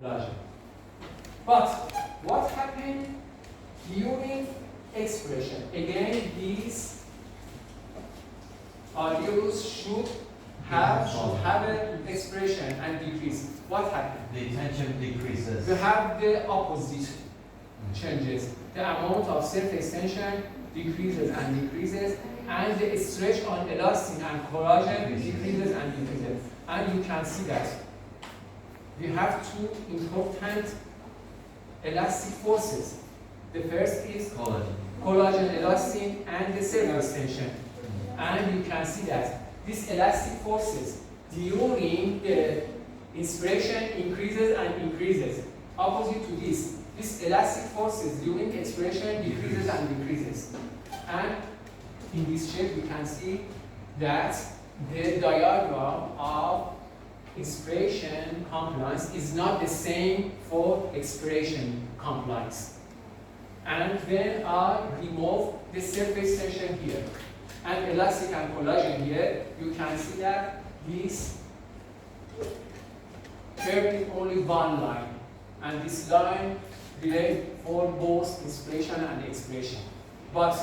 collagen. But what happened during expression? Again, these alleles should have an expression and decrease. What happened? The tension decreases. You have the opposite changes. The amount of self-extension decreases and decreases, and the stretch on elastin and collagen decreases and decreases. And you can see that we have two important elastic forces. The first is collagen elastin and the self-extension. And you can see that these elastic forces during the inspiration increases and increases. Opposite to this, these elastic forces during expiration decreases and decreases. And in this shape, we can see that the diagram of inspiration compliance is not the same for expiration compliance. And when I remove the self-extension here and elastic and collagen here, you can see that this curve is only one line, and this line relates for both inspiration and expiration. But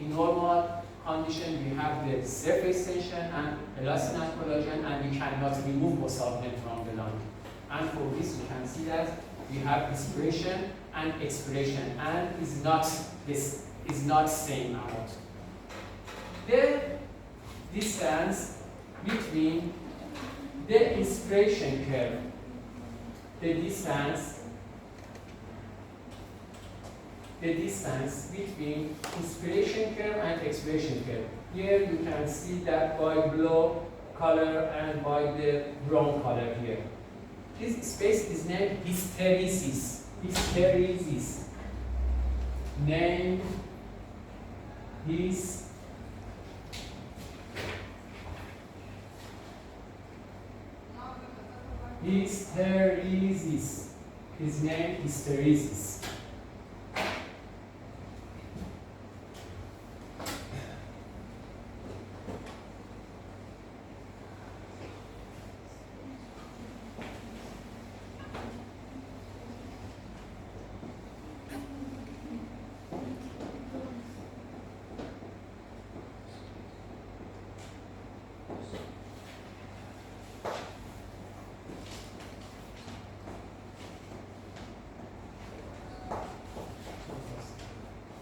in normal condition, we have the self-extension and elastin and collagen, and we cannot remove both of them from the line. And for this, you can see that we have inspiration and expiration, and this is not same amount. The distance between the inspiration curve, the distance between inspiration curve and expiration curve. Here you can see that by blue color and by the brown color here. This space is named hysteresis. Hysteresis. Name is hysteresis. His name is hysteresis.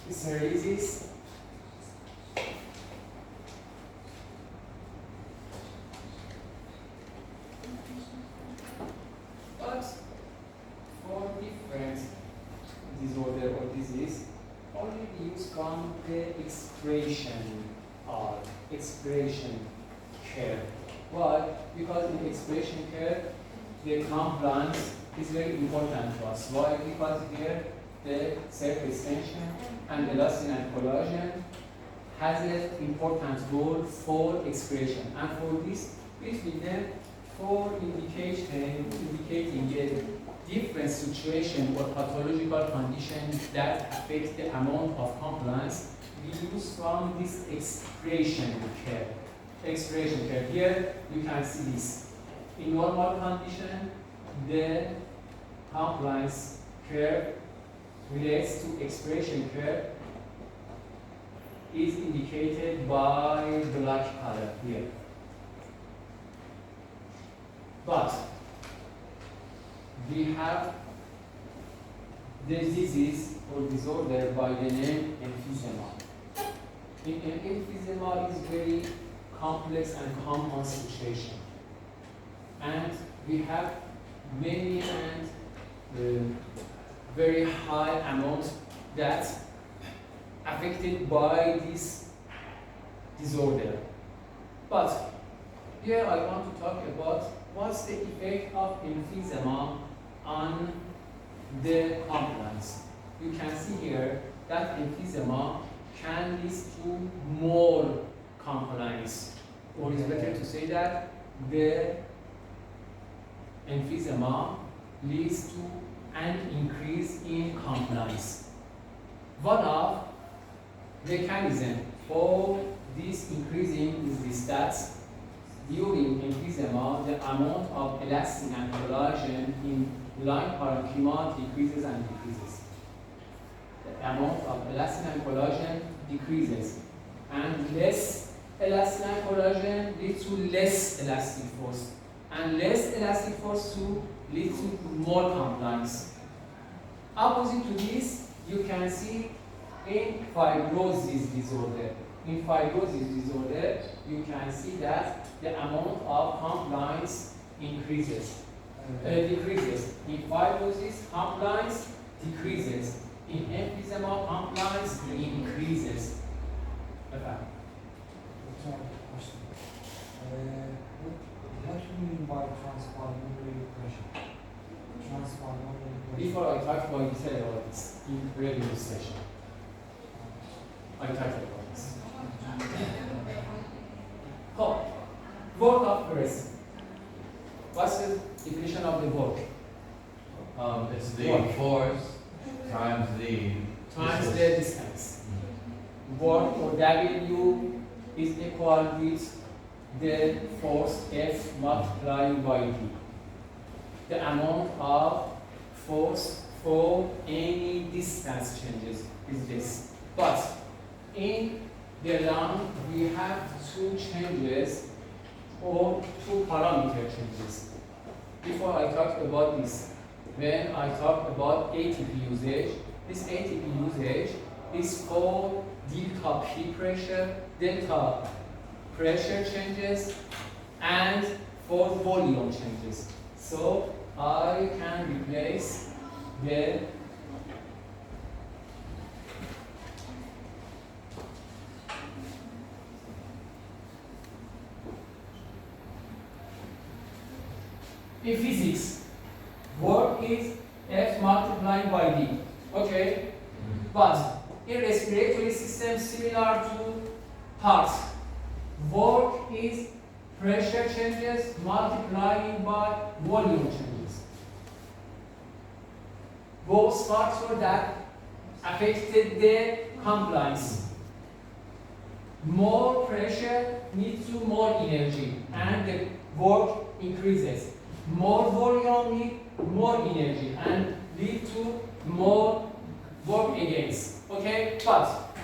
Hysteresis. But for different disorder or disease, only we use from the expiration curve. Why? Because in expiration curve, the compliance is very important to us. Why? Because here the self-extension and elastin and collagen has an important role for expiration. And for this, between them, for indicating a different situation or pathological condition that affect the amount of compliance, we use from this expiration curve. Expiration curve. Here you can see this. In normal condition, the compliance curve relates to expiration curve is indicated by black color here. But we have the disease or disorder by the name emphysema. Emphysema is very complex and common situation. And we have many and very high amount that's affected by this disorder. But here I want to talk about what's the effect of emphysema on the compliance. You can see here that emphysema can lead to more compliance. Or it's better to say that the emphysema leads to an increase in compliance. One of mechanism for this increasing is this, that during emphysema the amount of elastin and collagen in line parenchyma decreases and decreases. The amount of elastin and collagen decreases, and less elastin and collagen leads to less elastic force, and less elastic force to leads to more compliance. Opposite to this, you can see in fibrosis disorder. In fibrosis disorder, you can see that the amount of compliance decreases. In fibrosis, compliance decreases. In emphysema, compliance increases. What do you mean by transpulmonary pressure? Transpulmonary pressure. Before I talk about detail about this in review session, I talked about this. So, work of person. What's the definition of the work? It's the force times the distance. Work or W is equal with the force F multiplied by D. The amount of force for any distance changes is this. But in the lung, we have two changes or two parameter changes. Before I talked about this, when I talked about ATP usage, this ATP usage is for delta pressure changes and for volume changes. So I can replace the in physics, work is F multiplied by D. Okay? But in respiratory system, similar to heart, work is pressure changes multiplying by volume changes. Both factors that affected the compliance. More pressure leads to more energy and the work increases. More volume needs more energy and lead to more work against. Okay, but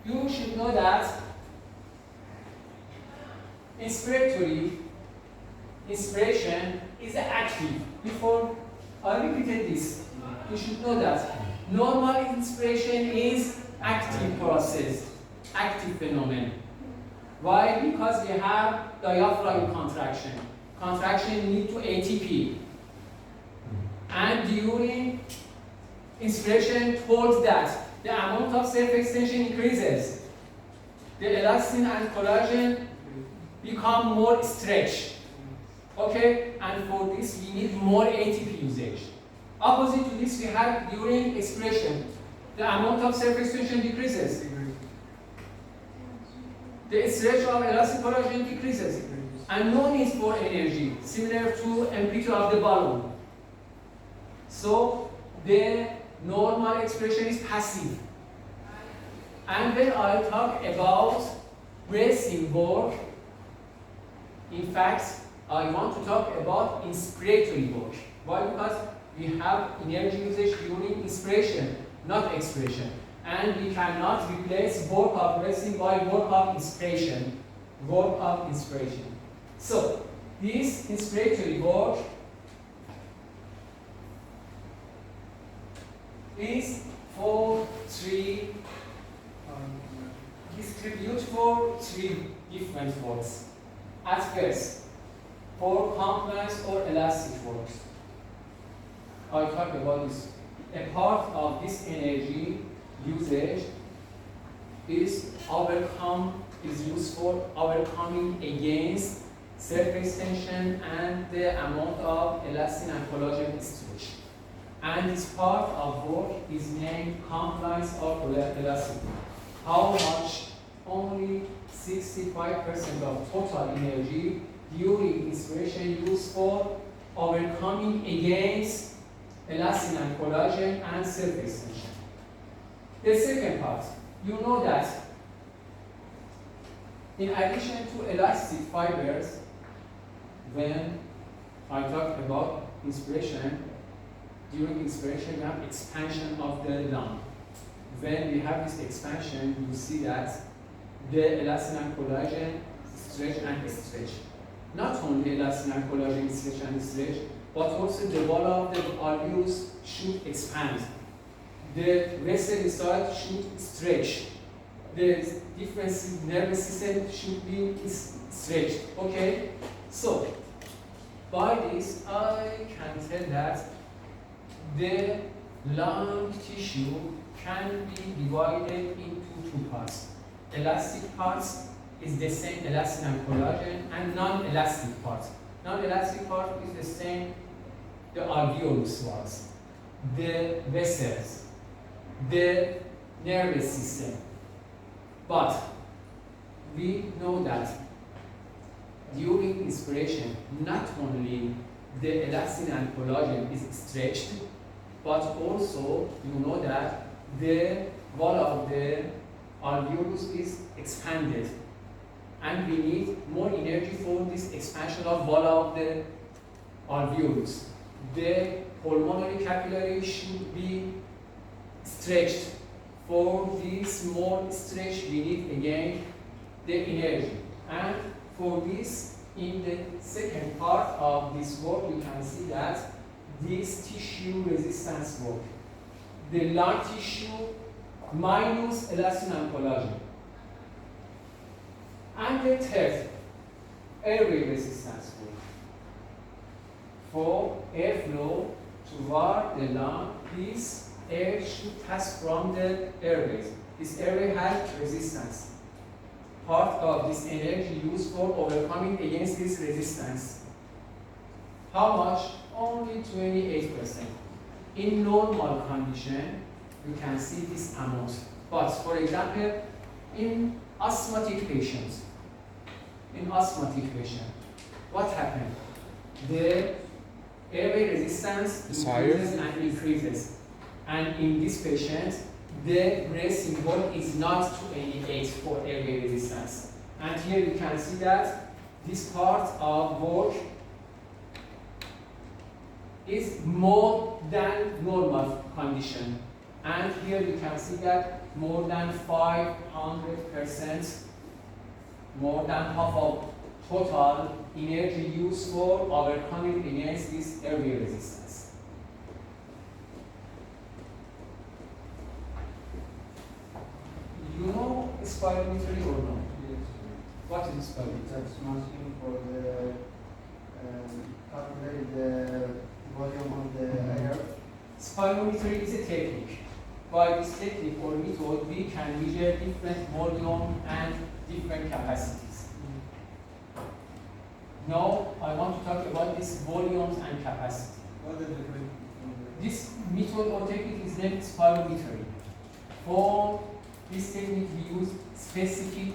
you should know that inspiration is active. Before I repeated this, you should know that normal inspiration is active process, active phenomenon. Why? Because we have diaphragm contraction. Contraction leads to ATP. And during inspiration told that the amount of self-extension increases. The elastin and collagen become more stretched. Okay? And for this we need more ATP usage. Opposite to this we have during expiration. The amount of self-extension decreases. The stretch of elastic collagen decreases. And no need for energy, similar to amplitude of the balloon. So the normal expression is passive. And when I talk about bracing work, in fact, I want to talk about inspiratory work. Why? Because we have energy usage during inspiration, not expiration. And we cannot replace work of bracing by work of inspiration. Work of inspiration. So, this inspiratory work is distribute for three different works. At first, for complex or elastic works. I talk about this. A part of this energy usage is used for overcoming against self-extension and the amount of elastin and collagen stretch. And this part of work is named compliance or elasticity. How much? Only 65% of total energy during inspiration used for overcoming against elastin and collagen and self-extension. The second part, you know that in addition to elastic fibers, when I talk about inspiration, during inspiration we have expansion of the lung. When we have this expansion, you see that the elastin and collagen stretch and stretch. Not only elastin and collagen stretch and stretch, but also the wall of the alveolus should expand. The vessel inside should stretch. The different nervous system should be stretched. Okay? So, by this, I can tell that the lung tissue can be divided into two parts. Elastic parts is the same elastin and collagen, and non-elastic part. Non-elastic part is the same the alveolus walls, the vessels, the nervous system. But we know that during inspiration, not only the elastin and collagen is stretched, but also you know that the wall of the alveolus is expanded, and we need more energy for this expansion of wall of the alveolus. The pulmonary capillary should be stretched. For this more stretch, we need again the energy. And for this, in the second part of this work, you can see that this tissue resistance work. The lung tissue minus elastin and collagen. And the third, airway resistance work. For airflow toward the lung, this air should pass from the airways. This airway has resistance. Part of this energy used for overcoming against this resistance. How much? Only 28%. In normal condition, you can see this amount. But for example, in asthmatic patients, what happened? The airway resistance increases and increases. And in this patient, the Gray symbol is not 28 for airway resistance. And here you can see that this part of work is more than normal condition. And here you can see that more than 500%, more than half of total energy used for overcoming against this airway resistance. You know spirometry or no? Yes. What is spirometry? That's machine for the calculate the volume of the air. Spirometry is a technique. By this technique or method, we can measure different volume and different capacities. Now, I want to talk about these volumes and capacity. What are the different? This method or technique is named spirometry. For this technique, we use specific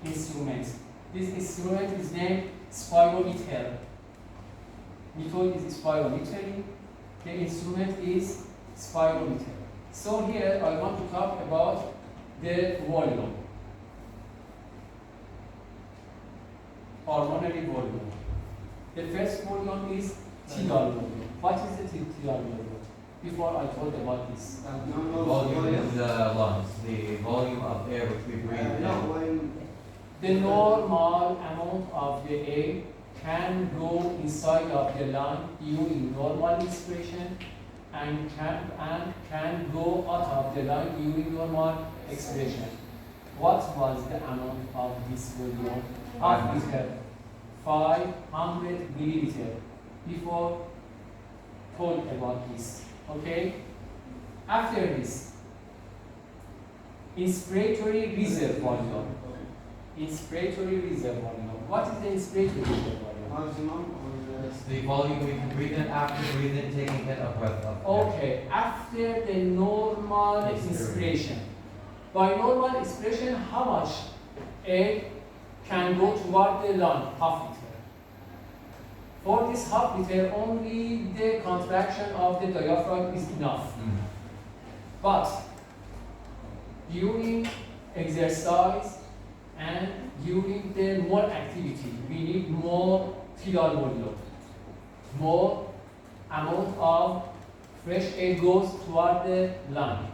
instruments. This instrument is named spirometer. Method is spirometry. The instrument is spirometer. So here I want to talk about the volume. Pulmonary volume. The first volume is tidal volume. What is the tidal volume? Before I told about this. The volume is the lungs, the volume of air which we breathe in. The normal amount of the air can go inside of the lung during normal inspiration and can go out of the lung during normal expiration. What was the amount of this volume? Half liter, 500 milliliter. Before told about this. Okay? After this, inspiratory reserve volume. Inspiratory reserve volume. What is the inspiratory reserve volume? Maximum or It's the volume we can breathe in after breathing, taking in a breath of air. Okay, after the normal inspiration. By normal inspiration, how much air can go toward the lung? Half liter. For this half liter, only the contraction of the diaphragm is enough. But during exercise and during the more activity, we need more tidal volume, more amount of fresh air goes toward the lung.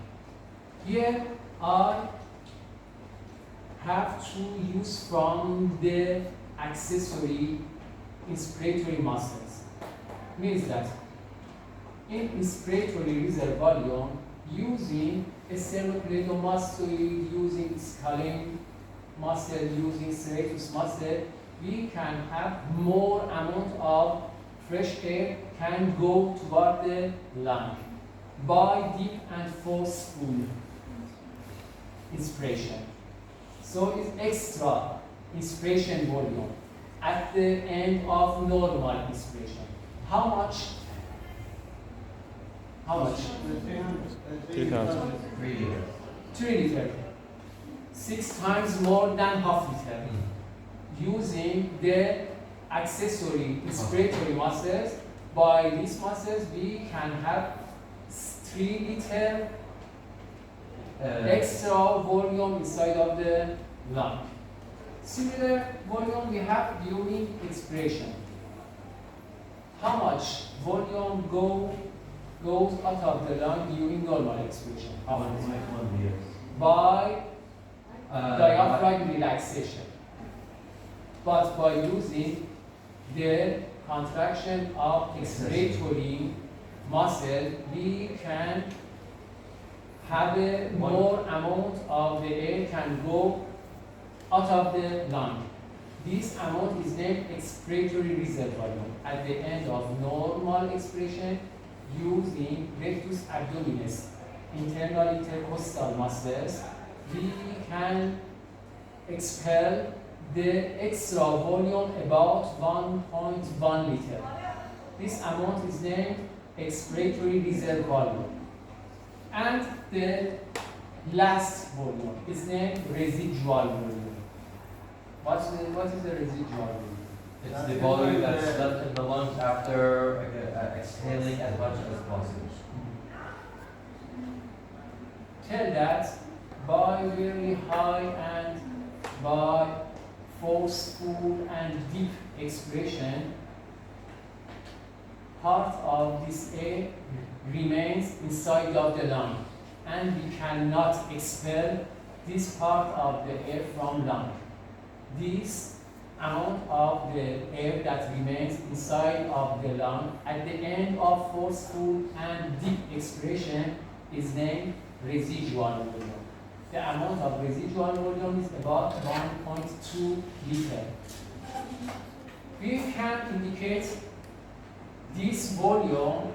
Here I have to use from the accessory inspiratory muscles. Means that in inspiratory reserve volume, using a sternocleidomastoid, using scalene muscle, using serratus muscle, we can have more amount of fresh air can go toward the lung by deep and forceful inspiration. So it's extra inspiration volume at the end of normal inspiration. How much? How much? 3,000. 3 liters. 3 liters. 6 times more than half liter. Using the accessory inspiratory muscles, by these muscles we can have 3 liter extra volume inside of the lung. Similar volume we have during expiration. How much volume goes out of the lung during normal expiration? How much? 1 liter. By diaphragm relaxation. But by using the contraction of expiratory muscle, we can have a more amount of the air can go out of the lung. This amount is named expiratory reserve volume. At the end of normal expiration, using rectus abdominis, internal intercostal muscles, we can expel the extra volume about 1.1 liter. This amount is named expiratory reserve volume. And the last volume is named residual volume. What is the residual volume? It's the volume that's left in the lungs after exhaling as much as possible. Tell that by very high and by forceful and deep expiration, part of this air remains inside of the lung, and we cannot expel this part of the air from lung. This amount of the air that remains inside of the lung at the end of forceful and deep expiration is named residual volume. The amount of residual volume is about 1.2 liter. We can indicate this volume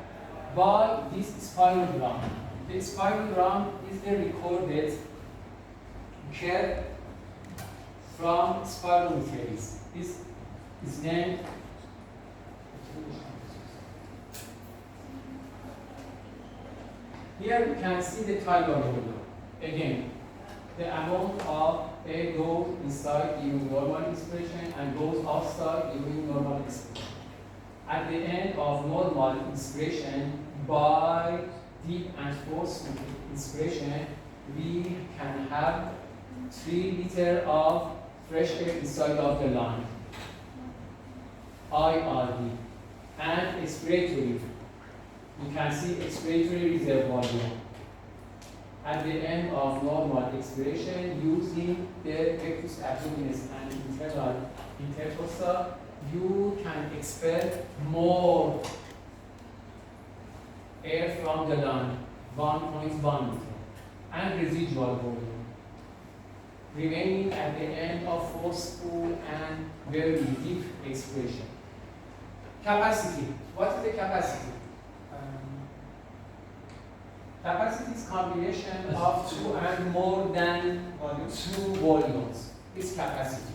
by this spirogram. The spirogram is the recorded curve from spirometers. This is named here we can see the tidal volume. Again, the amount of air goes inside during normal inspiration and goes outside during normal expiration. At the end of normal inspiration, by deep and forceful inspiration, we can have 3 liters of fresh air inside of the lung, IRV, and expiratory. You can see expiratory reserve volume. At the end of normal expiration, using the rectus abdominis and internal intercostal, you can expel more air from the lung, 1.1 liter, and residual volume, remaining at the end of forceful and very deep expiration. Capacity. What is the capacity? Capacity is combination of 2 and more than 2 volumes. It's capacity,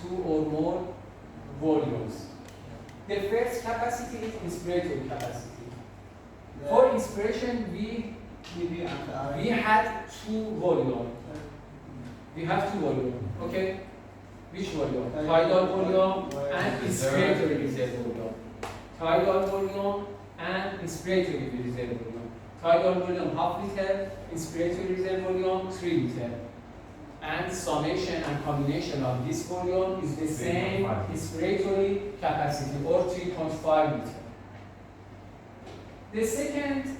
2 or more volumes. The first capacity is inspiratory capacity. For inspiration, we had 2 volumes. We have 2 volumes, okay? Which volume? Tidal volume and inspiratory reserve volume. Tidal volume and inspiratory reserve volume. Tidal volume half liter, inspiratory reserve volume 3 liter. And summation and combination of this volume is the same inspiratory capacity, or 3.5 liter. The second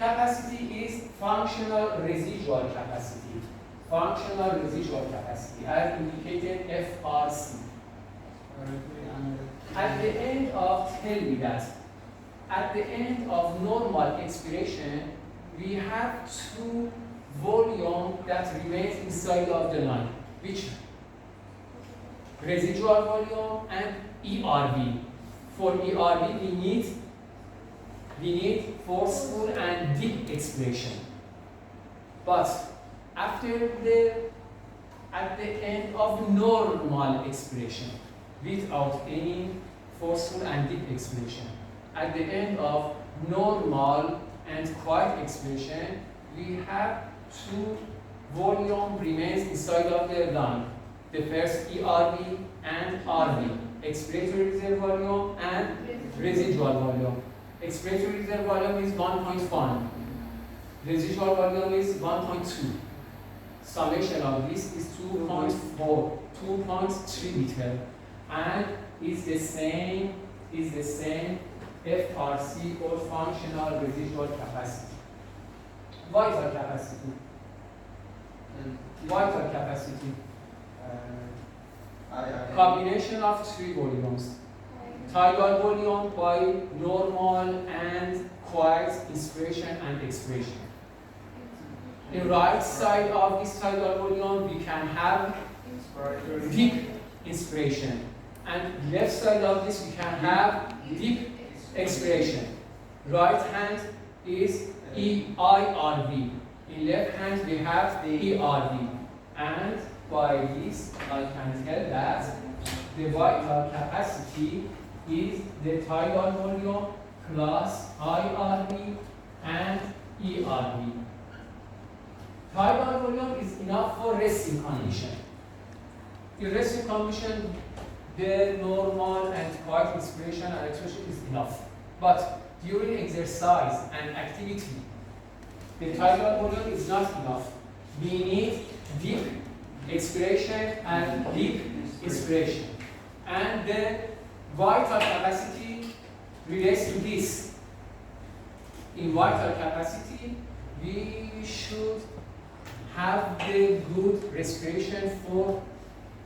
capacity is functional residual capacity. Functional residual capacity, as indicated FRC. At the end of, tell me that, at the end of normal expiration, we have two volume that remains inside of the line, which residual volume and ERV. For ERV, we need forceful and deep expiration. But at the end of normal expiration, without any forceful and deep expiration, at the end of normal and quiet expiration, we have two volume remains inside of the lung. The first ERV and RV, expiratory reserve volume and residual volume. Expiratory reserve volume is 1.1. Residual volume is 1.2. Summation of this is 2.4, 2.3 liter, and is the same FRC or functional residual capacity. Vital capacity. Vital capacity. Combination of three volumes. Tidal volume by normal and quiet inspiration and expiration. The right side of this tidal volume we can have deep inspiration, and left side of this we can have deep expiration. Right hand is EIRV. In left hand we have ERV, and by this I can tell that the vital capacity is the tidal volume plus IRV and ERV. Tidal volume is enough for resting condition. In resting condition, the normal and quiet inspiration and expiration is enough. But during exercise and activity, the tidal volume is not enough. We need deep expiration and deep inspiration. And the vital capacity relates to this. In vital capacity, we should have the good respiration for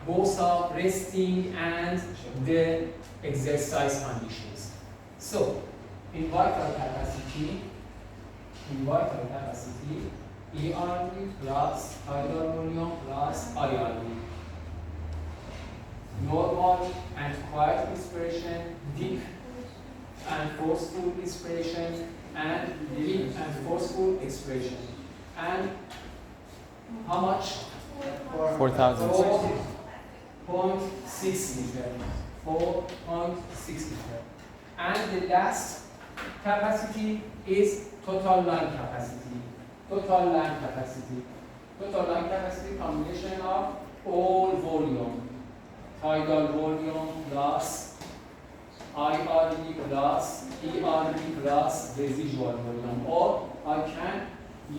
both of resting and the exercise conditions. So, in vital capacity, ERV plus tidal volume plus IRV. Normal and quiet inspiration, deep and forceful inspiration, and deep and forceful expiration. And how much? 4,000. 4.6 liter. 4.6 liter. And the last capacity is total lung capacity. Total lung capacity. Total lung capacity combination of all volume. Tidal volume plus IRV plus ERV plus residual volume. Or I can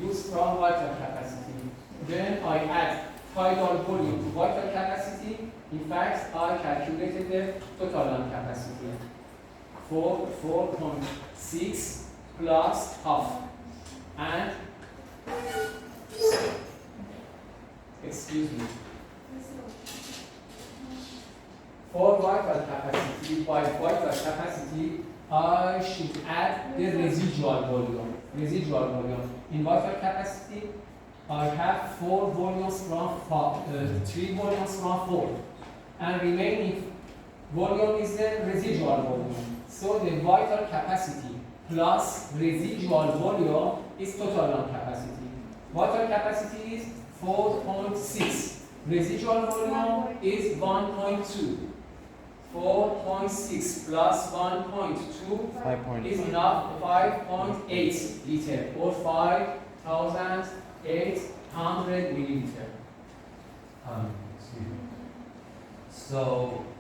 use from vital capacity. Then I add tidal volume to vital capacity. In fact, I calculated the total lung capacity. 4.6 plus half. And, excuse me, for vital capacity, by vital capacity, I should add the residual volume. Residual volume. In vital capacity, I have 4 volumes from 3 volumes from 4. And remaining volume is the residual volume. So the vital capacity plus residual volume is total lung capacity. Vital capacity is 4.6. Residual volume is 1.2. 4.6 plus 1.2 is enough 5.8 liter or 5,800 milliliter. Excuse me. So,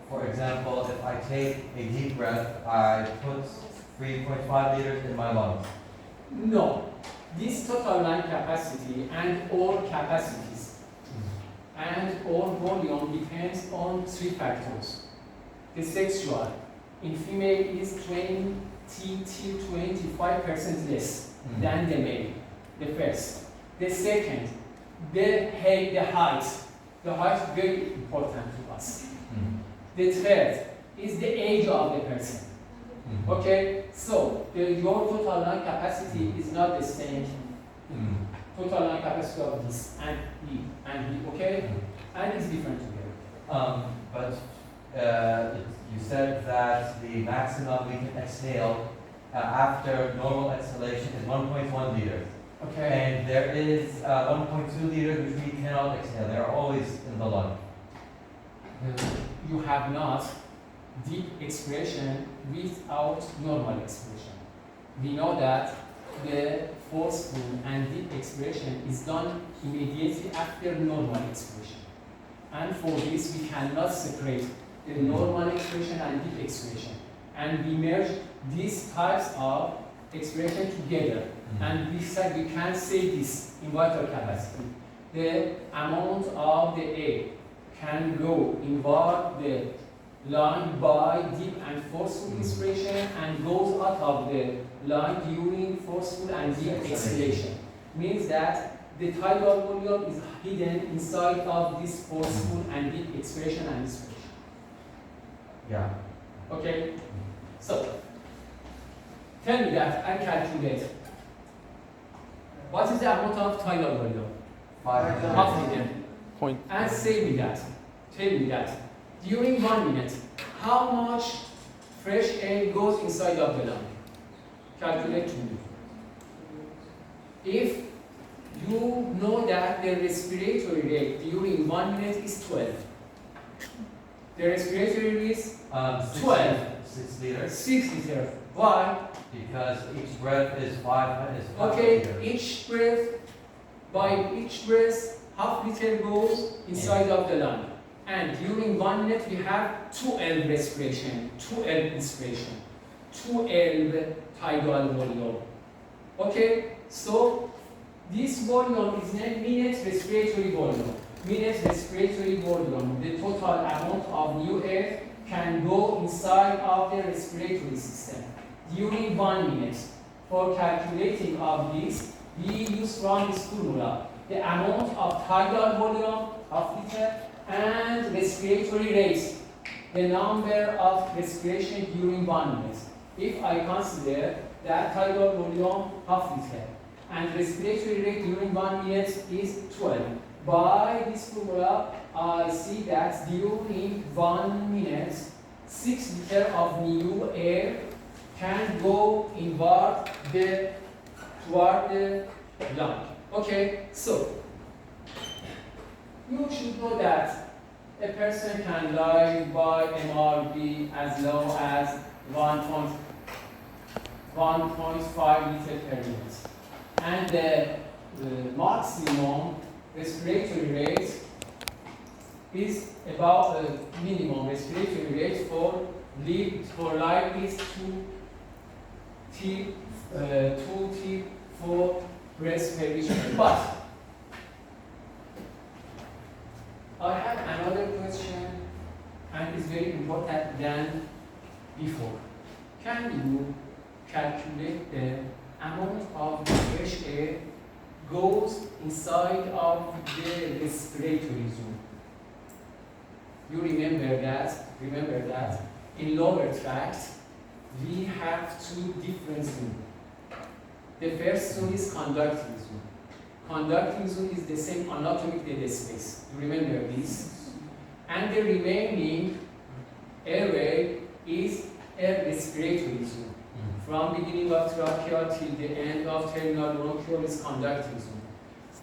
for example, if I take a deep breath, I put 3.5 liters in my lungs. No. This total lung capacity and all capacities and all volume depends on 3 factors. The sexual in female is 20 to 25% less than the male. The first. The second, the height. The height is very important to us. The third is the age of the person. Okay, so your total lung capacity is not the same. Total lung capacity of this and B, okay, and it's different together. But you said that the maximum we can exhale after normal exhalation is 1.1 liters. Okay. And there is 1.2 liters which we cannot exhale. They are always in the lung. You have not deep expiration without normal expiration. We know that the forceful and deep expiration is done immediately after normal expiration. And for this, we cannot separate the normal expiration and deep expiration. And we merge these types of expiration together. And we said we can say this in vital capacity. The amount of the air can go inward the lung by deep and forceful inspiration and goes out of the lung during forceful and deep exhalation. Means that the tidal volume is hidden inside of this forceful and deep expiration and inspiration. Yeah. Okay? So, tell me that I calculate. What is the amount of tidal volume? 500. Half liter. Point. And say me that. Tell me that. During 1 minute, how much fresh air goes inside of the lung? Calculate to me. If you know that the respiratory rate during 1 minute is 12, the respiratory rate is 12. 6 liters. 6 liters. Why? Because each breath is 5 Okay, liters. each breath, by each breath, half liter goes inside of the lung. And during 1 minute, we have 2L respiration, 2L inspiration, 2L tidal volume. Okay, so this volume is named minute respiratory volume. Minute respiratory volume, the total amount of new air can go inside of the respiratory system during 1 minute. For calculating of this, we use from this formula the amount of tidal volume, half liter, and respiratory rate, the number of respiration during 1 minute. If I consider that tidal volume half liter and respiratory rate during 1 minute is 12, by this formula I see that during 1 minute 6 liters of new air can go inward toward the lung. Okay, so you should know that a person can die by MRB as low as 1.5 liters per minute. And the maximum respiratory rate is about minimum respiratory rate for life is 2 T 4 breaths per each minute. But I have another question, and it's very important than before. Can you calculate the amount of fresh air goes inside of the respiratory zone? You remember that in lower tract we have two different zones. The first zone is conducting zone. Conducting zone is the same anatomic dead space. You remember this? And the remaining airway is a respiratory zone. From beginning of trachea till the end of terminal bronchiole is conducting zone.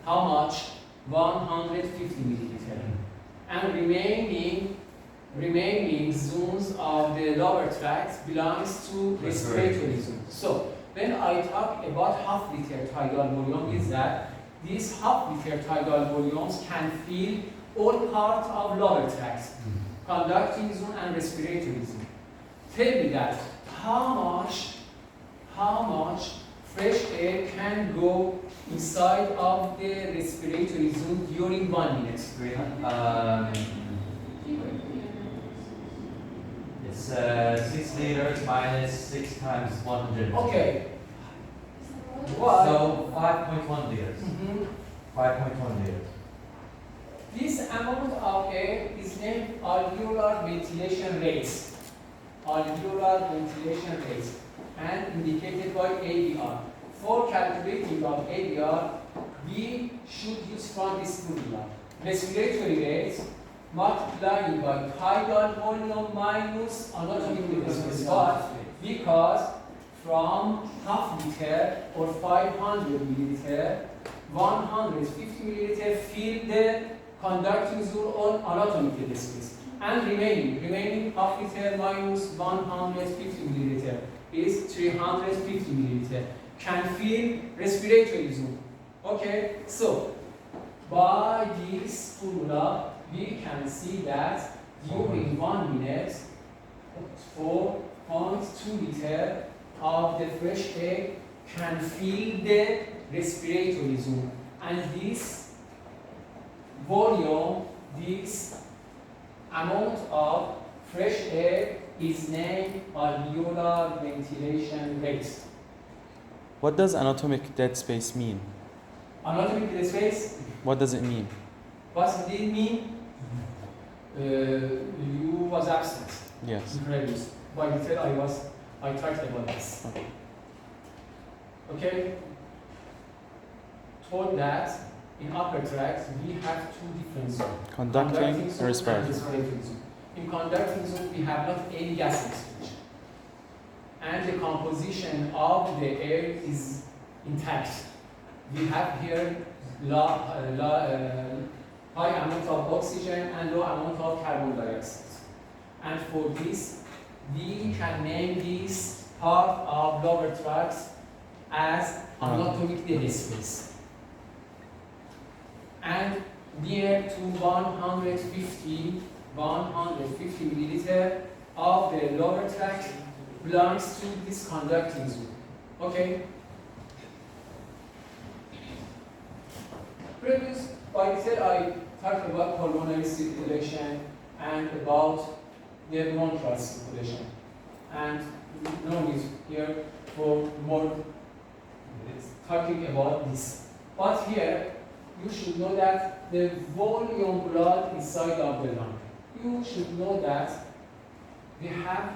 How much? 150 milliliter. And remaining zones of the lower tract belongs to respiratory zone. So when I talk about half liter tidal volume, is that these half liter tidal volumes can fill all parts of lower tract, conducting zone and respiratory zone. Tell me that how much fresh air can go inside of the respiratory zone during 1 minute? It's 6 liters minus 6 times 100. Okay. Why? So 5.1 liters. Mhm. 5.1 liters. This amount of air is named alveolar ventilation rate. Alveolar ventilation rate, and indicated by ABR. For calculating of ABR, we should use from this formula. Respiratory rate multiplied by tidal volume minus anatomic distance. But because from half liter or 500 milliliter, 150 milliliter fill the conducting zone on anatomic distance, and remaining half liter minus 150 milliliter is 350 milliliter can fill respiratory zone. Okay, so by this formula we can see that during 1 minute 4.2 liter of the fresh air can fill the respiratory zone, and this volume, this amount of fresh air is named alveolar ventilation rate. What does anatomic dead space mean? Anatomic dead space, What does it mean? what did it mean? You was absent Yes. in previous. By detail I talked about this. Okay. Okay? Told that in upper tract we have two different zones. Conducting and zone respiratory. zone. In conducting zone we have not any gas exchange, and the composition of the air is intact. We have here high amount of oxygen and low amount of carbon dioxide. And for this, we can name this part of lower tracts as anatomic dead space. And near to 150 milliliter of the lower tract belongs to this conducting zone. Okay? Previous, by detail, I talked about pulmonary circulation and about the bronchial circulation. And no need here for more talking about this. But here, you should know that the volume blood inside of the lung. You should know that we have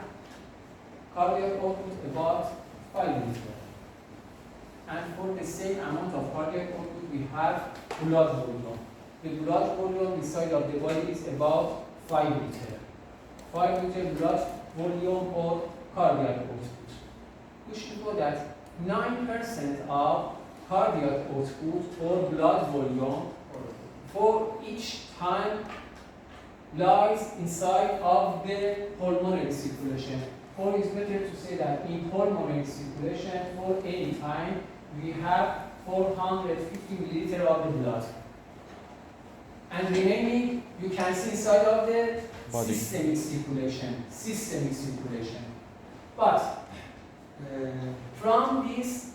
cardiac output about 5 liters. And for the same amount of cardiac output, we have blood volume. The blood volume inside of the body is about 5 liters. 5 liter blood volume or cardiac output. You should know that 9% of cardiac output or blood volume for each time lies inside of the pulmonary circulation. Or it's better to say that in pulmonary circulation for any time we have 450 milliliter of the blood. And remaining you can see inside of the Body. systemic circulation. But from this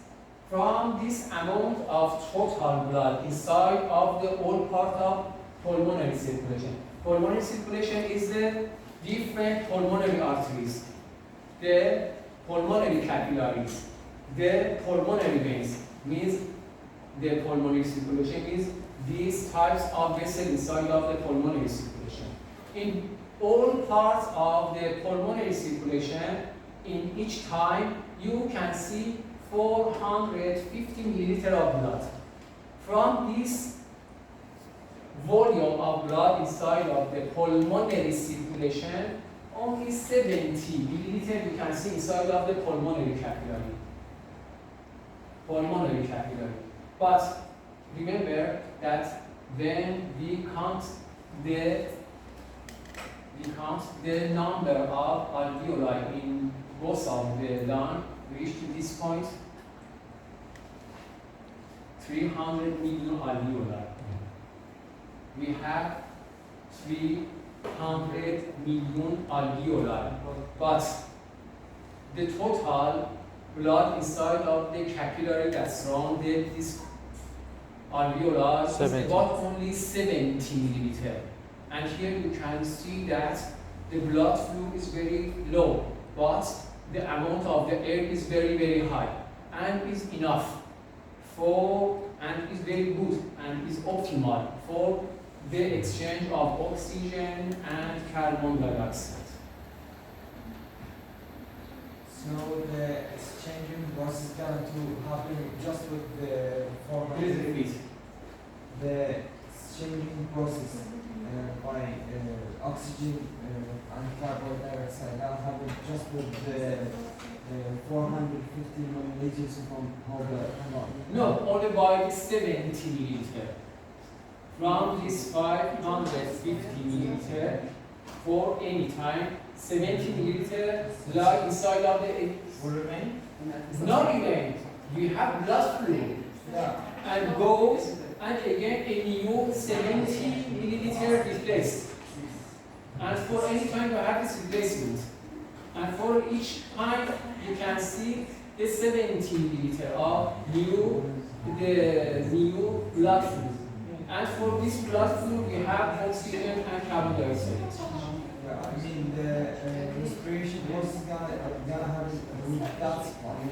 amount of total blood inside of the whole part of pulmonary circulation. Pulmonary circulation is the different pulmonary arteries, the pulmonary capillaries, the pulmonary veins. Means the pulmonary circulation is these types of vessels inside of the pulmonary circulation. In all parts of the pulmonary circulation, in each time, you can see 450 milliliter of blood. From this volume of blood inside of the pulmonary circulation, only 70 milliliter you can see inside of the pulmonary capillary. But remember that when we count the number of alveoli in both of the lung, reach to this point 300 million alveoli. We have 300 million alveoli, but the total blood inside of the capillary that surrounded this alveoli is 70. about only 70 milliliter. And here you can see that the blood flow is very low, but the amount of the air is very, very high and is enough very good and is optimal for the exchange of oxygen and carbon dioxide. So the exchanging process is going to happen just with the format. Please repeat. The exchanging process by oxygen and carbon dioxide that happen just with the 450 milliliters from all the No, only by 70 milliliter. From this 550 milliliter for any time, 70 milliliter lie inside of the will remain. not remain. We have blood flow Yeah. and goes and again a new 70 milliliter replaced. And for any time you have this replacement. And for each time you can see the 70 milliliter of the new blood flow. And for this blood flow we have oxygen and carbon dioxide. Yeah, I mean the respiration process gonna happen with that one.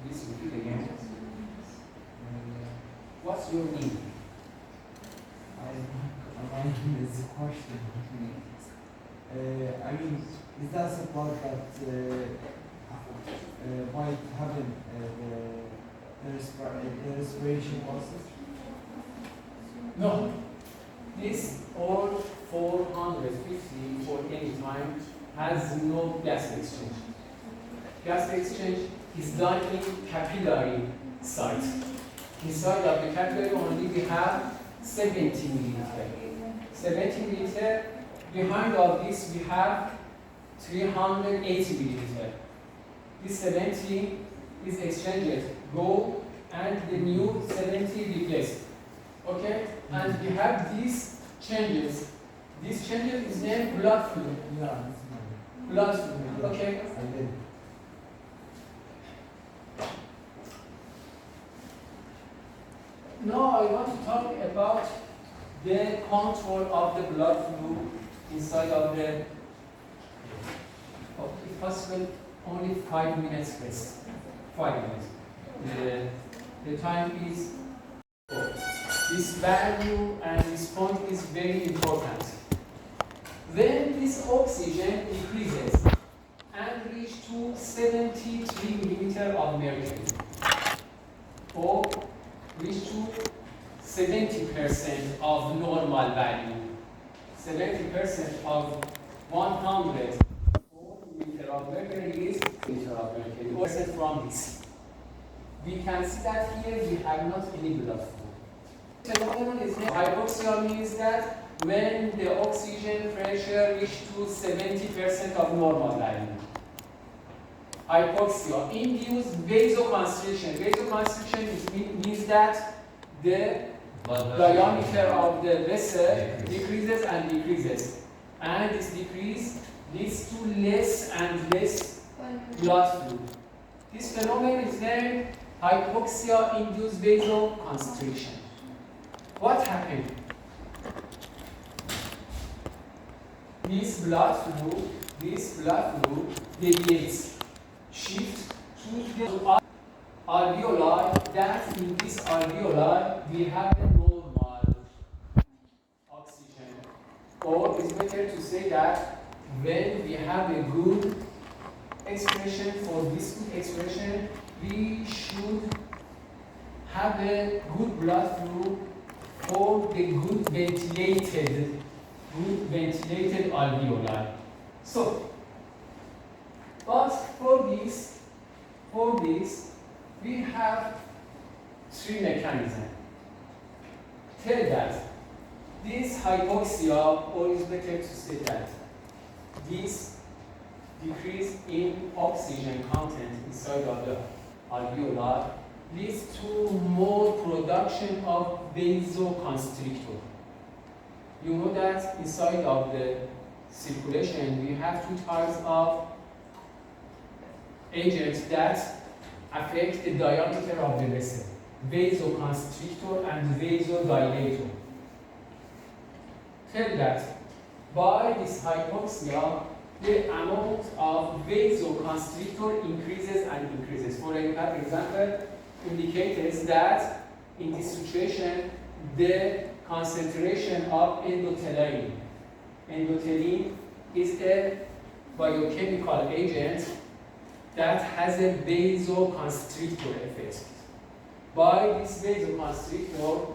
Please repeat again. What's your need? I mean, it's a question. I mean, is that support that might happen the respiration process? No. This all 450 for any time has no gas exchange. Gas exchange is done in capillary site. Inside of the capillary only we have 70 milliliter. 70 milliliter. Behind of this we have 380 milliliter. This 70 is exchanged, go, and the new 70 replaced. Okay? And we have these changes. These changes is named blood flow. Yeah, that's fine. Blood flow. Okay? I did. Now I want to talk about the control of the blood flow inside of the, if possible, only 5 minutes rest. 5 minutes. The time is, this value and this point is very important. When this oxygen decreases and reach to 73 millimeter of mercury, or reach to 70% of normal value, 70% of 104 millimeter of mercury is millimeter of mercury, or from this. We can see that here we have not any blood flow. Phenomenon is hypoxia means that when the oxygen pressure reaches to 70% of normal value. Hypoxia induced vasoconstriction. Vasoconstriction means that the diameter of the vessel decreases and decreases. And this decrease leads to less and less blood flow. This phenomenon is named hypoxia-induced vasoconstriction. What happened? This blood flow deviates, shifts to the alveoli. That in this alveoli we have a normal oxygen. Or it's better to say that when we have a good expression, for this good expression, we should have a good blood flow for the good ventilated alveoli. So, but for this, we have three mechanisms. Tell that this hypoxia, or is better to say that this decrease in oxygen content inside of the alveoli leads to more production of vasoconstrictor. You know that inside of the circulation we have two types of agents that affect the diameter of the vessel: vasoconstrictor and vasodilator. Tell that by this hypoxia the amount of vasoconstrictor increases and increases. For example, indicators that in this situation, the concentration of endothelin. Endothelin is a biochemical agent that has a vasoconstrictor effect. By this vasoconstrictor,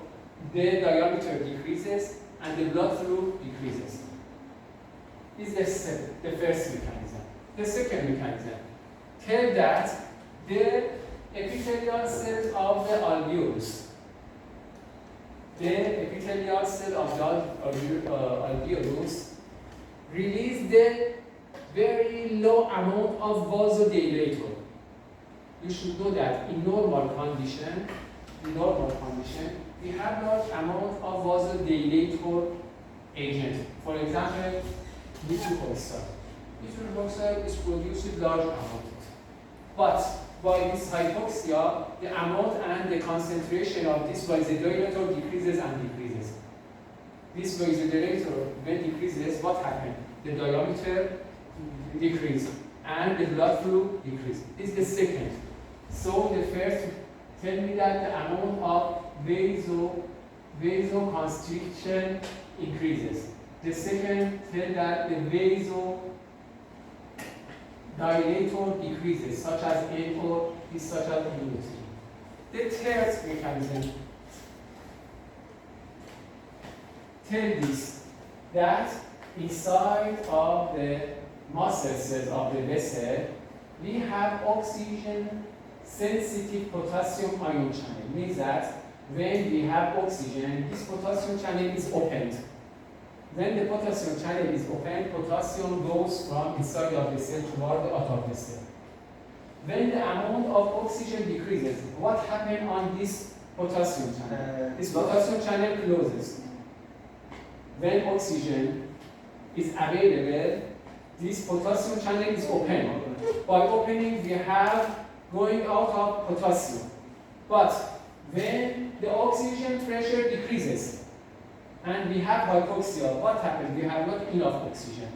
the diameter decreases and the blood flow decreases. This is the first mechanism. The second mechanism, tell that the epithelial cells of the alveolus, alveolus release the very low amount of vasodilator. You should know that in normal condition, we have large amount of vasodilator agent. For example, nitric oxide. Nitric oxide is produced in large amount. But by this hypoxia, the amount and the concentration of this vasodilator decreases and decreases. This vasodilator, when decreases, what happens? The diameter decreases and the blood flow decreases. This is the second. So the first, tell me that the amount of vasoconstriction increases. The second, tell that the vasodilator decreases, such as NO, such as NO3. The third mechanism, tell this, that inside of the muscle cells of the vessel, we have oxygen sensitive potassium ion channel. Means that when we have oxygen, this potassium channel is opened. When the potassium channel is opened, potassium goes from inside of the cell toward the out of the cell. When the amount of oxygen decreases, what happens on this potassium channel? This potassium channel closes. When oxygen is available, this potassium channel is open. By opening, we have going out of potassium. But when the oxygen pressure decreases and we have hypoxia, what happens? We have not enough oxygen.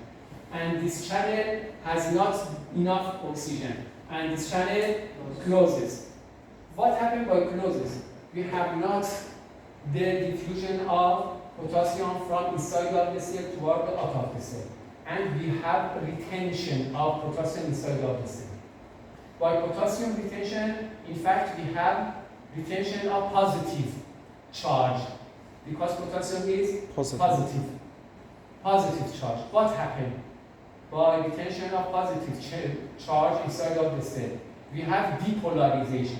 And this channel has not enough oxygen. And this channel closes. What happens by closes? We have not the diffusion of potassium from inside of the cell toward the out of the cell. And we have retention of potassium inside of the cell. By potassium retention, in fact, we have retention of positive charge because potassium is positive charge. What happened? By retention of positive charge inside of the cell, we have depolarization.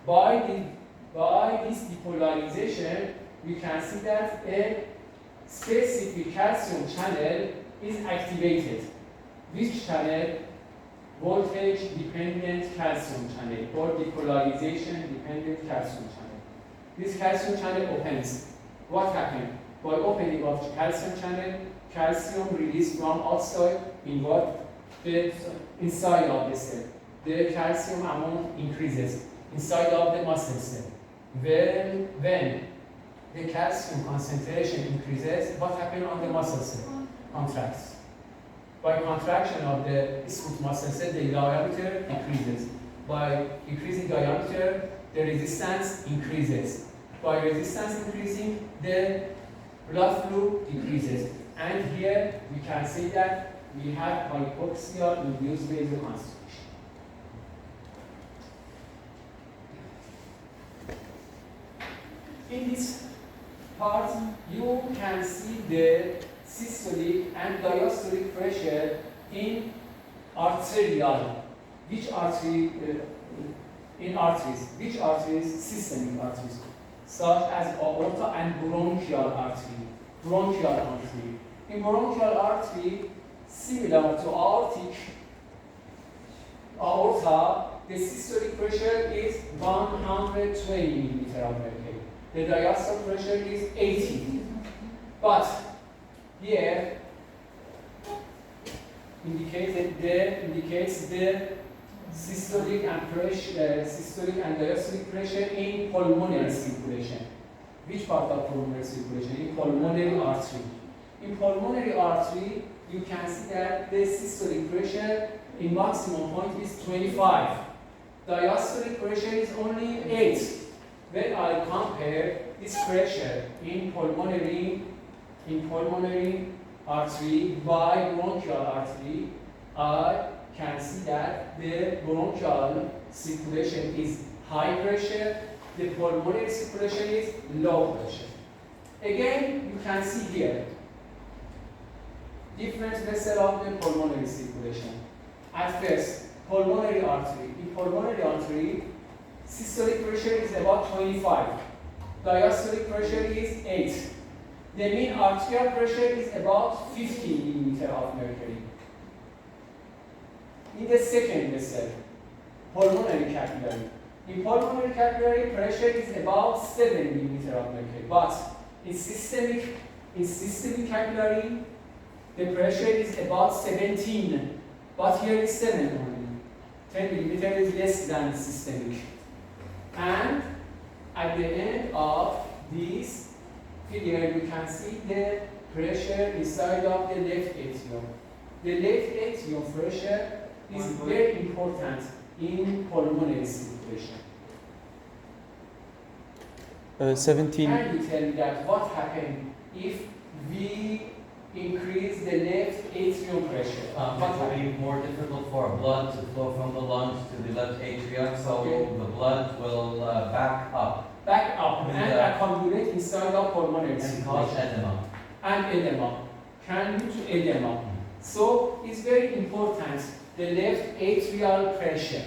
By this depolarization, we can see that a specific calcium channel is activated. Which channel? Voltage dependent calcium channel or depolarization dependent calcium channel. This calcium channel opens. What happens? By opening of the calcium channel, calcium released from outside in what? The inside of the cell. The calcium amount increases inside of the muscle cell. When the calcium concentration increases, what happens on the muscle cell? Contracts. By contraction of the smooth muscle cell, the diameter decreases. By increasing diameter, the resistance increases. By resistance increasing, the blood flow decreases. And here we can say that we have hypoxia-induced vasoconstriction. In this part, you can see the systolic and diastolic pressure in arterial. Which artery? In arteries. Which arteries? Systemic arteries, such as aorta and bronchial artery. In bronchial artery, similar to aorta, the systolic pressure is 120 millimeter of mercury. The diastolic pressure is 80. But here indicates the systolic and diastolic pressure in pulmonary circulation. Which part of pulmonary circulation? In pulmonary artery. In pulmonary artery, you can see that the systolic pressure in maximum point is 25. Diastolic pressure is only 8. When I compare this pressure in pulmonary artery by bronchial artery, I can see that the bronchial circulation is high pressure, the pulmonary circulation is low pressure. Again, you can see here different vessel of the pulmonary circulation. At first, pulmonary artery. In pulmonary artery, systolic pressure is about 25. Diastolic pressure is 8. The mean arterial pressure is about 50 millimeter of mercury. In the second vessel, pulmonary capillary. In pulmonary capillary, pressure is about 7 millimeter of mercury. But in systemic capillary, the pressure is about 17. But here is 7 only. 10 millimeter is less than systemic. And at the end of this figure, you can see the pressure inside of the left atrium. The left atrium pressure is very important in pulmonary circulation. 17. Can you tell me that what happened if we increase the left atrium pressure? It will be more difficult for blood to flow from the lungs to the left atrium, so Okay. the blood will back up Back up With and the- accumulate inside of pulmonary and cause circulation. edema. And edema. Can lead to edema. So it's very important, the left atrial pressure.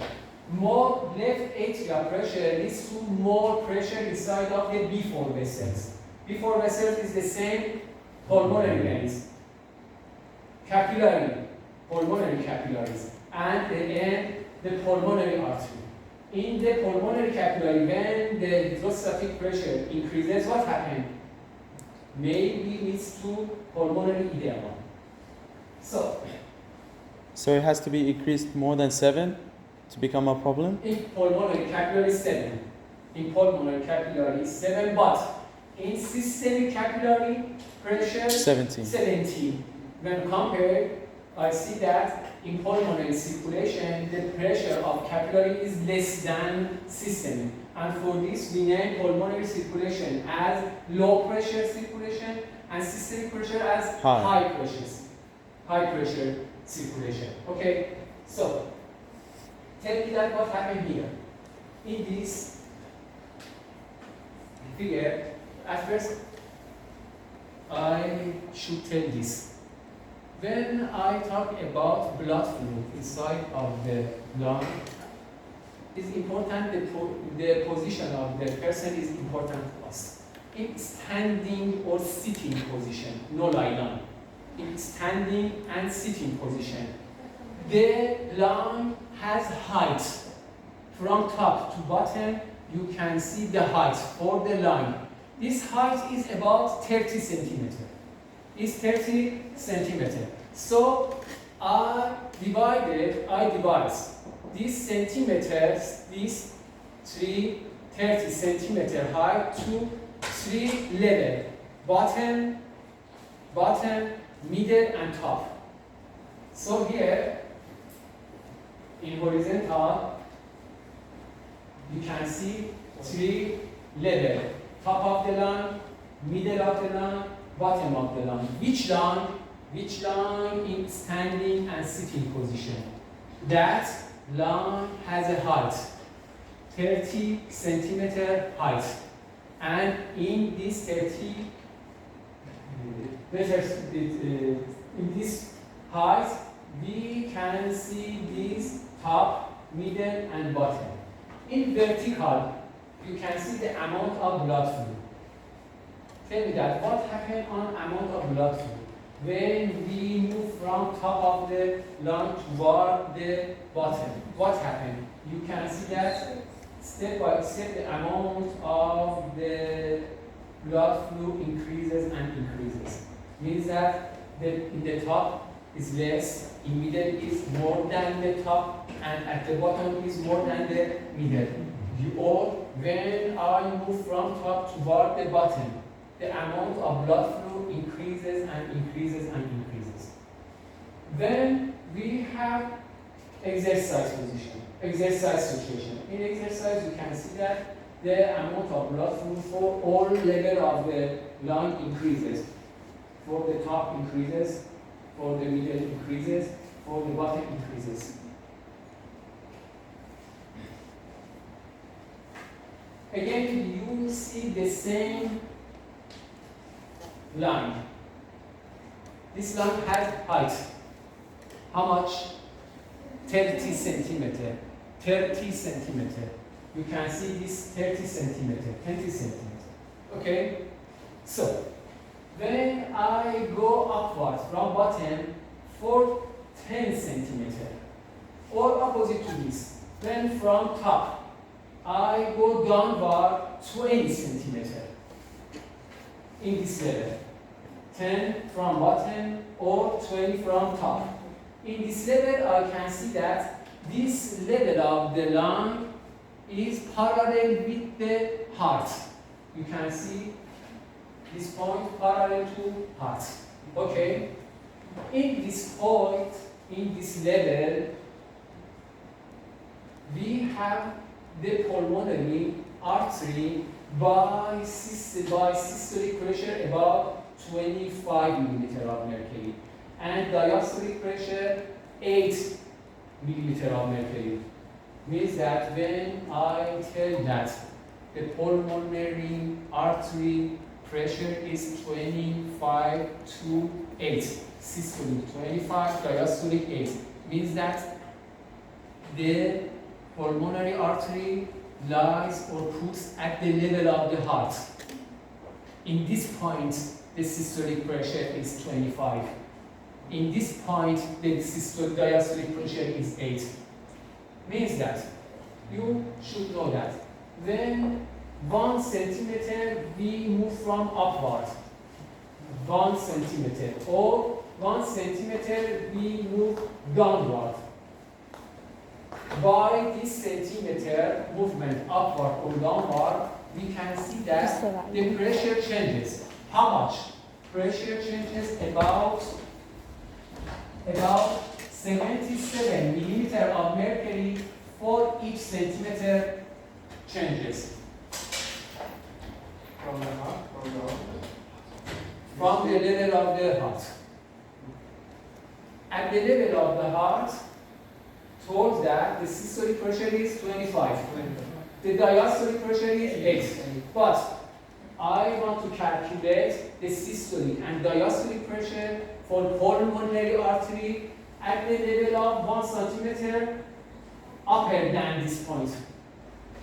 More left atrial pressure leads to more pressure inside of the B4 vessels. B4 vessels is the same pulmonary veins, capillary, pulmonary capillaries, and then the pulmonary artery. In the pulmonary capillary, when the hydrostatic pressure increases, what happens? Maybe leads to pulmonary edema. So it has to be increased more than 7 to become a problem? In pulmonary capillary 7. In pulmonary capillary 7, but in systemic capillary pressure 17. 17. When compared, I see that in pulmonary circulation, the pressure of capillary is less than systemic. And for this, we name pulmonary circulation as low pressure circulation and systemic pressure as high pressure circulation. Okay, so tell me that what happened here. In this figure, at first, I should tell this. When I talk about blood flow inside of the lung, it's important, the position of the person is important to us. In standing or sitting position, no lie down. In standing and sitting position, the lung has height. From top to bottom, you can see the height for the lung. This height is about 30 centimeters. Is 30 centimeters. So I divide these centimeters, these 30 centimeter height to 3 levels: bottom, middle, and top. So here in horizontal, you can see 3 levels: top of the lung, middle of the lung, bottom of the lung. Which lung in standing and sitting position? That lung has a height, 30 centimeter height. And in this 30 meters, in this height, we can see this top, middle, and bottom. In vertical, you can see the amount of blood flow. Tell me that, what happened on amount of blood flow? When we move from top of the lung toward the bottom, what happened? You can see that step by step the amount of the blood flow increases and increases. Means that in the top is less, in middle is more than the top, and at the bottom is more than the middle. Or when I move from top toward the bottom, the amount of blood flow increases and increases and increases. Then we have exercise situation. In exercise, you can see that the amount of blood flow for all level of the lung increases. For the top increases, for the middle increases, for the bottom increases. Again, you will see the same line. This line has height. How much? 30 centimeter. 30 centimeter. You can see this 30 centimeter, 20 centimeter. Okay? So, when I go upward from bottom for 10 centimeter, or opposite to this, then from top, I go downward 20 centimeter in this level. 10 from bottom or 20 from top. In this level, I can see that this level of the lung is parallel with the heart. You can see this point parallel to heart. Okay? In this point, in this level, we have the pulmonary artery by systolic pressure about 25 millimeter of mercury and diastolic pressure 8 millimeter of mercury. Means that when I tell that the pulmonary artery pressure is 25 to 8, systolic 25, diastolic 8, means that the pulmonary artery lies or puts at the level of the heart. In this point, the systolic pressure is 25. In this point, the diastolic pressure is 8. Means that you should know that when 1 centimeter we move from upward, 1 centimeter, or 1 centimeter we move downward. By this centimeter movement upward or downward, we can see that the pressure changes. How much? Pressure changes about 77 millimeter of mercury for each centimeter changes. From the heart, From the level of the heart. At the level of the heart, told that the systolic pressure is 25. The diastolic pressure is 8. But I want to calculate the systolic and diastolic pressure for pulmonary artery at the level of 1 centimeter upper than this point.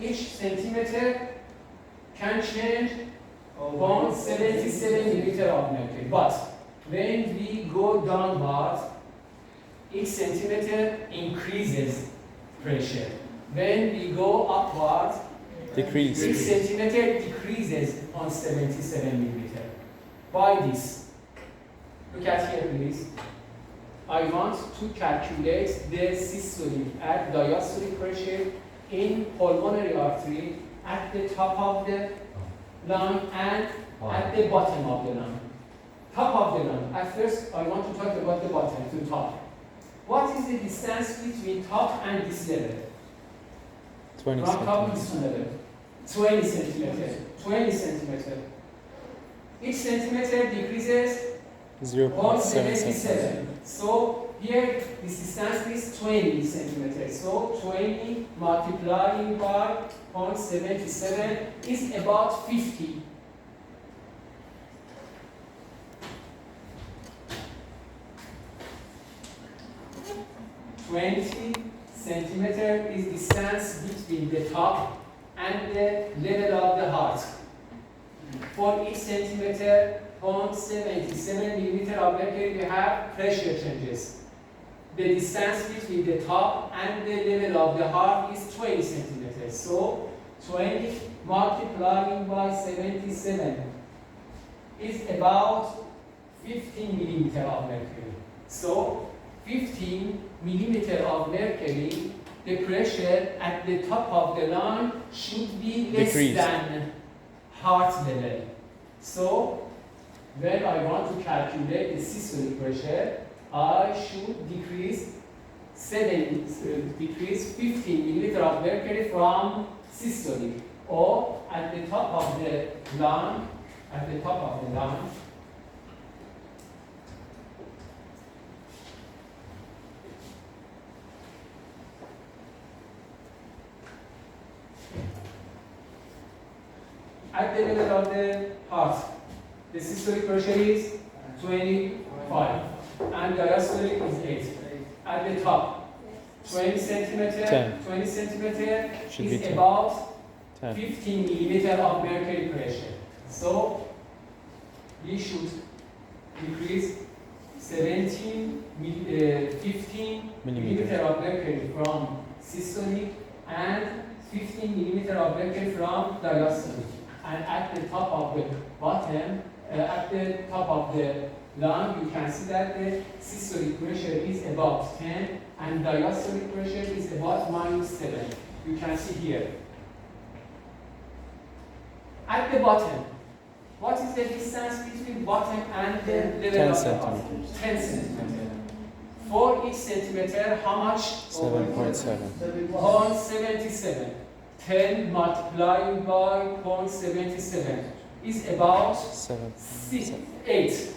Each centimeter can change 177 millimeter of mercury. But when we go downward, each centimeter increases pressure. When we go upward, Decrease. each centimeter decreases on 77 millimeter. By this, look at here please. I want to calculate the systolic and diastolic pressure in pulmonary artery at the top of the lung and at the bottom of the lung. Top of the lung. At first, I want to talk about the bottom to top. What is the distance between top and this level? 20 From top to centimeters. this level. 20 centimeter. 20 centimeter. Each centimeter decreases 0.77. 0.77. So here this distance is 20 centimeters. So 20 multiplying by 0.77 is about 50. Centimeter is distance between the top and the level of the heart. For each centimeter, 0.77 millimeter of mercury, we have pressure changes. The distance between the top and the level of the heart is 20 centimeters. So 20 multiplying by 77 is about 15 millimeter of mercury. So 15 millimeter of mercury, the pressure at the top of the lung should be less Decrease. than heart level. So when I want to calculate the systolic pressure, I should decrease 15 milliliter of mercury from systolic, or at the top of the lung, at the level of the heart, the systolic pressure is 25 and diastolic is 8. At the top, 20 centimeter, 10. 20 centimeter Should is be 10. about 10. 15 millimeter of mercury pressure. So we should decrease 15 millimeter of mercury from systolic and 15 millimeter of mercury from diastolic. And at the top of the bottom, at the top of the lung, you can see that the systolic pressure is about 10 and diastolic pressure is about -7. You can see here. At the bottom, what is the distance between bottom and the level 10 of the heart? centimeters. 10 centimeters. For each centimeter, how much? 7.7. 0.77. 10 multiplied by 0.77 is about 8.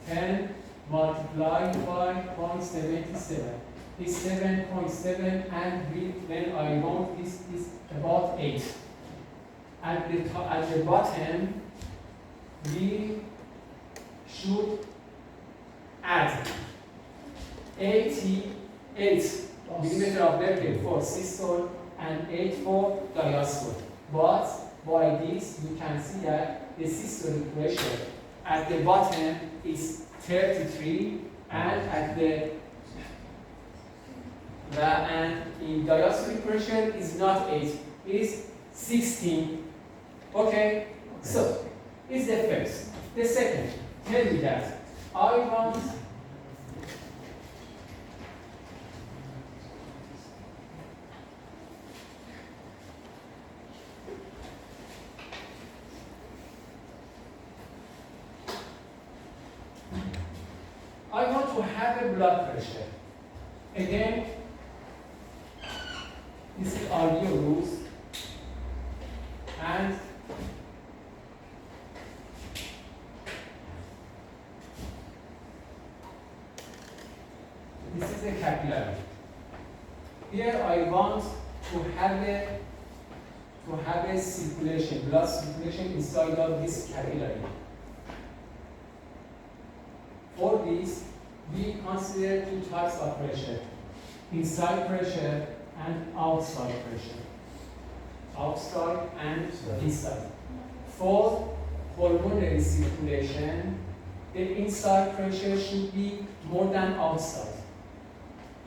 10 multiplied by 0.77 is 7.7, and when I want this is about 8. At the bottom, we should add 88 millimeter of mercury for systole and 8 for diastole. But by this, you can see that the systolic pressure at the bottom is 33, and and in diastolic pressure is not 8, is 16. Okay, so is the first. The second, tell me that I want to have a blood pressure. Again, this is our new rules, and this is a capillary. Here I want to have a circulation, blood circulation inside of this capillary. For this, we consider two types of pressure: inside pressure and outside pressure. Outside and inside. For pulmonary circulation, the inside pressure should be more than outside.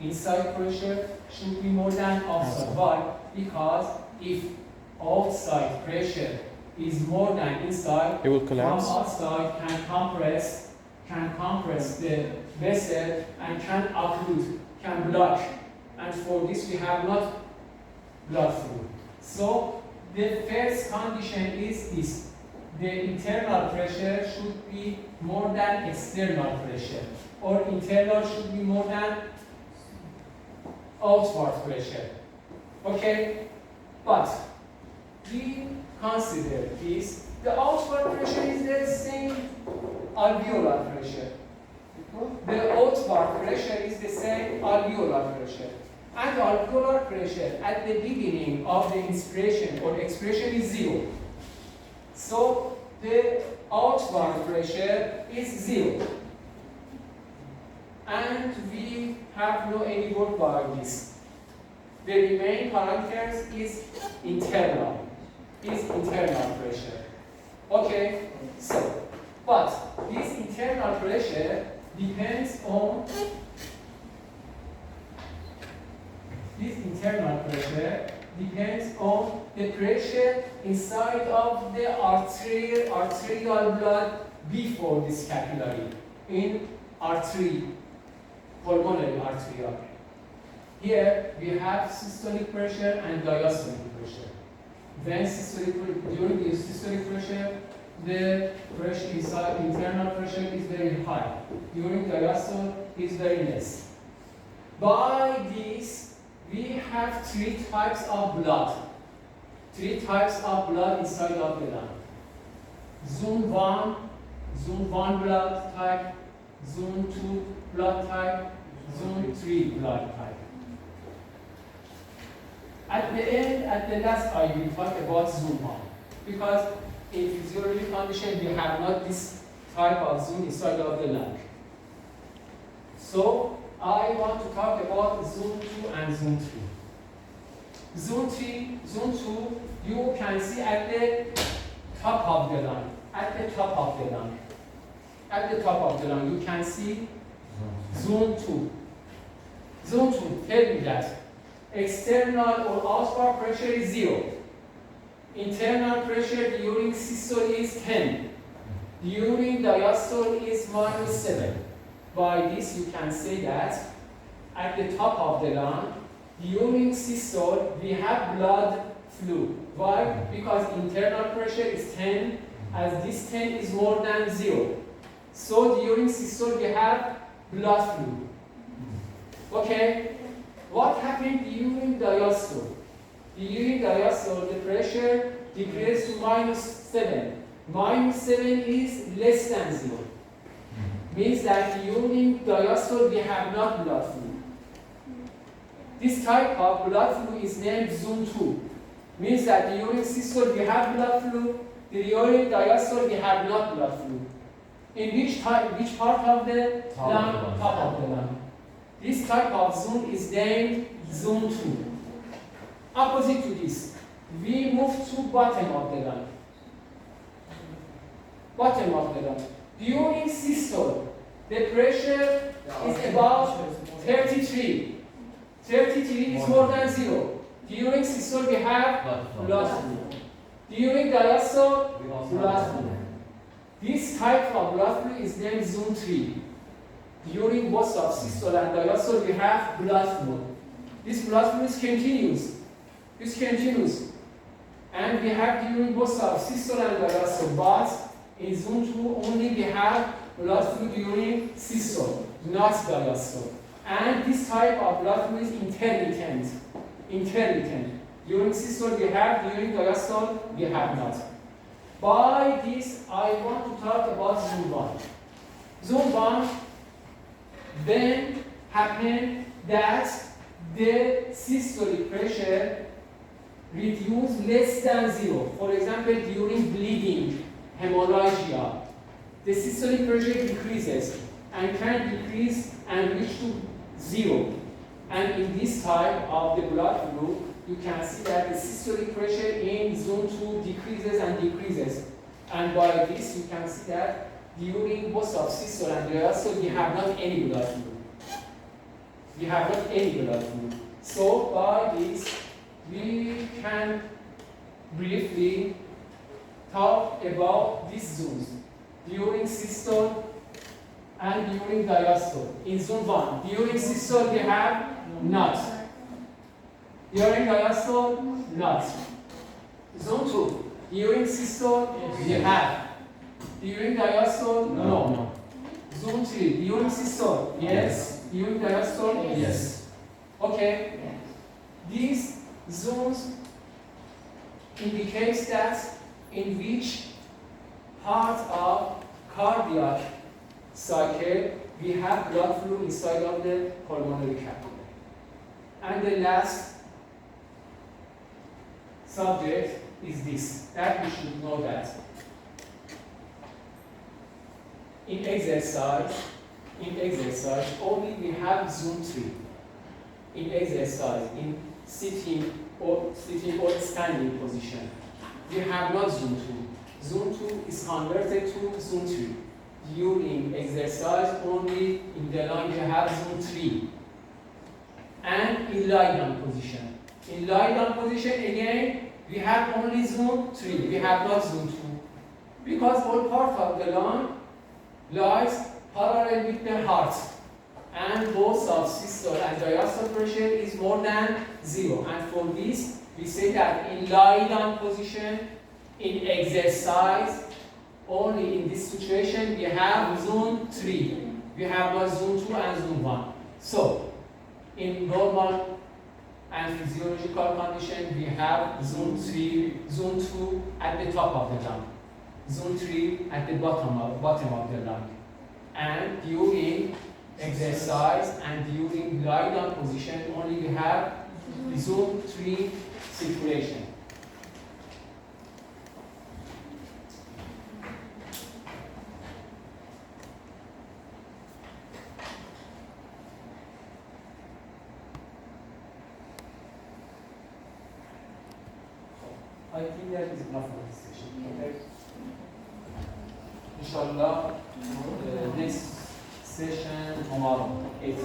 Inside pressure should be more than outside. Why? Because if outside pressure is more than inside, It will collapse. from outside can compress the vessel and can occlude, can block. And for this we have not blood flow. So the first condition is this: the internal pressure should be more than external pressure, or internal should be more than outward pressure. Okay? But we consider this: the outward pressure is the same alveolar pressure. The outward pressure is the same alveolar pressure. And alveolar pressure at the beginning of the inspiration or expiration is 0. So the outward pressure is 0. And we have no any work by this. The remaining parameters is internal pressure. Okay, so but this internal pressure depends on the pressure inside of the arterial blood before this capillary in artery, pulmonary arterial. Here we have systolic pressure and diastolic pressure. During the systolic pressure, the pressure inside, internal pressure is very high. During diastole, it's very less. By this, we have three types of blood. Three types of blood inside of the lung. Zone 1 blood type, Zone 2 blood type, Zone 3 blood type. At the end, at the last, I will talk about Zone 1. Because in physiology condition, we have not this type of zone inside of the lung. So, I want to talk about Zone 2 and Zone 3. Zone 2, you can see at the top of the lung. At the top of the lung. At the top of the lung, you can see Zone 2. Zone 2, tell me that external or outward pressure is 0. Internal pressure during systole is 10. During diastole is -7. By this, you can say that at the top of the lung, during systole, we have blood flow. Why? Because internal pressure is 10, as this 10 is more than 0. So during systole, we have blood flow. Okay? What happened during diastole? During diastole, the pressure decreases to -7. -7 is less than 0. Means that during diastole, we have not blood flow. This type of blood flow is named Zone 2. Means that during systole, we have blood flow. During diastole, we have not blood flow. In which part of the lung? Top of the lung. This type of zone is named Zone 2. Opposite to this, we move to bottom of the lung. Bottom of the lung. During systole, the pressure is about 33. 33 is more than 0. During systole, we have blood flow. During diastole, blood flow. This type of blood flow is named Zone 3. During both of systole and diastole, we have blood flow. This blood flow is continuous. It's continuous. And we have during both of systole and diastole, but in Zone 2 only we have blood flow during systole, not diastole. And this type of blood flow is intermittent. Intermittent. During systole we have, during diastole we have not. By this, I want to talk about Zone 1. Zone 1, then happen that the systolic pressure reduce less than 0. For example, during bleeding, hemorrhagia, the systolic pressure decreases and can decrease and reach to 0. And in this type of the blood flow, you can see that the systolic pressure in Zone 2 decreases and decreases. And by this, you can see that during both of systole and diastole, we have not any blood flow. We have not any blood flow. So by this, we can briefly talk about these zones during systole and during diastole. In Zone 1, during systole we have not. During diastole, not. Zone 2, during systole we have. During diastole, no. Zone 3, during systole, yes. During diastole, yes. Okay. These zones indicates that in which part of cardiac cycle we have blood flow inside of the pulmonary capillary. And the last subject is this, that we should know that in exercise only we have Zone 3. In exercise, in sitting or standing position, we have not Zone 2. Zone 2 is converted to Zone 3. During exercise, only in the lung we have Zone 3. And in lie down position. In lie down position, again, we have only Zone 3. We have not Zone 2. Because all part of the lung lies parallel with the heart. And both of systole and diastole pressure is more than 0. And for this, we say that in lie down position, in exercise, only in this situation we have zone 3. We have got zone 2 and zone 1. So, in normal and physiological condition, we have zone 3, zone 2 at the top of the lung, zone 3 at the bottom of the lung. And during exercise and during lie down position, only we have zone 3 circulation. I think that is enough for this session. Okay. Inshallah, next session tomorrow, 8.